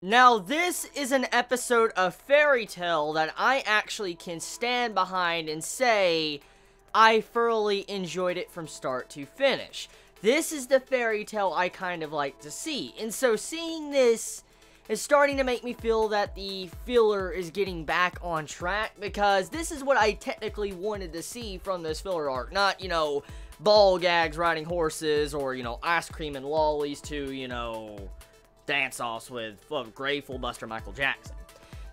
Now, this is an episode of Fairy Tail that I actually can stand behind and say I thoroughly enjoyed it from start to finish. This is the Fairy Tail I kind of like to see, and so seeing this is starting to make me feel that the filler is getting back on track, because this is what I technically wanted to see from this filler arc. Not, ball gags riding horses, or, ice cream and lollies to, dance-offs with Grateful Buster Michael Jackson.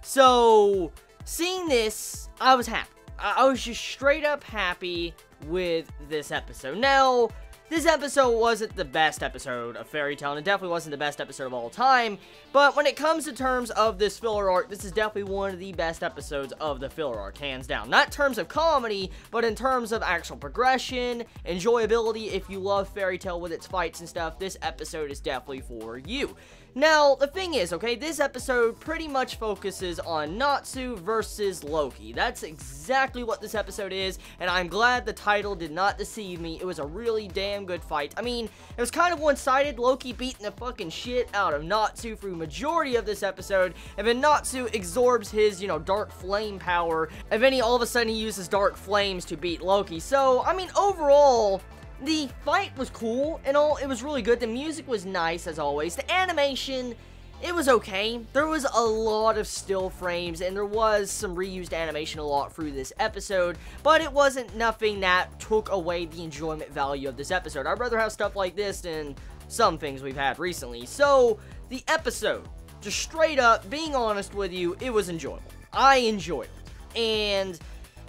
So, seeing this, I was happy. I was just straight up happy with this episode. Now, this episode wasn't the best episode of Fairy Tail, and it definitely wasn't the best episode of all time, but when it comes to terms of this filler arc, this is definitely one of the best episodes of the filler arc, hands down. Not in terms of comedy, but in terms of actual progression, enjoyability. If you love Fairy Tail with its fights and stuff, this episode is definitely for you. Now, the thing is, okay, this episode pretty much focuses on Natsu versus Loki. That's exactly what this episode is, and I'm glad the title did not deceive me. It was a really damn good fight. I mean, it was kind of one-sided, Loki beating the fucking shit out of Natsu through majority of this episode, and then Natsu absorbs his, dark flame power, and then all of a sudden he uses dark flames to beat Loki. So, I mean, overall, the fight was cool and all. It was really good. The music was nice, as always. The animation, it was okay. There was a lot of still frames, and there was some reused animation a lot through this episode, but it wasn't nothing that took away the enjoyment value of this episode. I'd rather have stuff like this than some things we've had recently. So, the episode, just straight up, being honest with you, it was enjoyable. I enjoyed it. And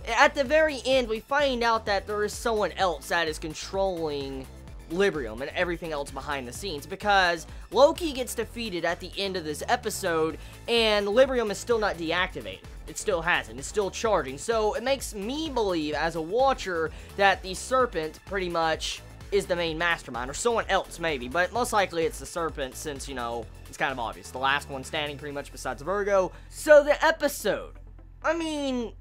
at the very end, we find out that there is someone else that is controlling Librium and everything else behind the scenes, because Loki gets defeated at the end of this episode, and Librium is still not deactivated. It still hasn't. It's still charging. So it makes me believe, as a watcher, that the Serpent pretty much is the main mastermind, or someone else maybe, but most likely it's the Serpent, since, it's kind of obvious. The last one standing pretty much besides Virgo. So the episode, I mean,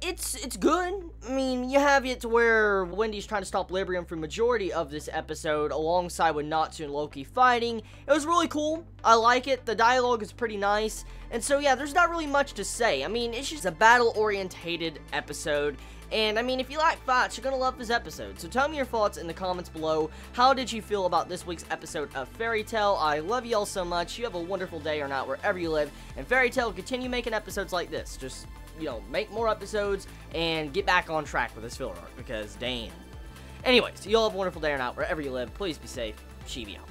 it's good. I mean, you have it to where Wendy's trying to stop Librium for majority of this episode, alongside with Natsu and Loki fighting. It was really cool. I like it. The dialogue is pretty nice. And so, yeah, there's not really much to say. I mean, it's just a battle-orientated episode. And, I mean, if you like fights, you're going to love this episode. So tell me your thoughts in the comments below. How did you feel about this week's episode of Fairy Tail? I love you all so much. You have a wonderful day or night wherever you live. And Fairy Tail will continue making episodes like this. Just, make more episodes and get back on track with this filler arc, because damn. Anyways, you all have a wonderful day or night wherever you live. Please be safe. Chibi out.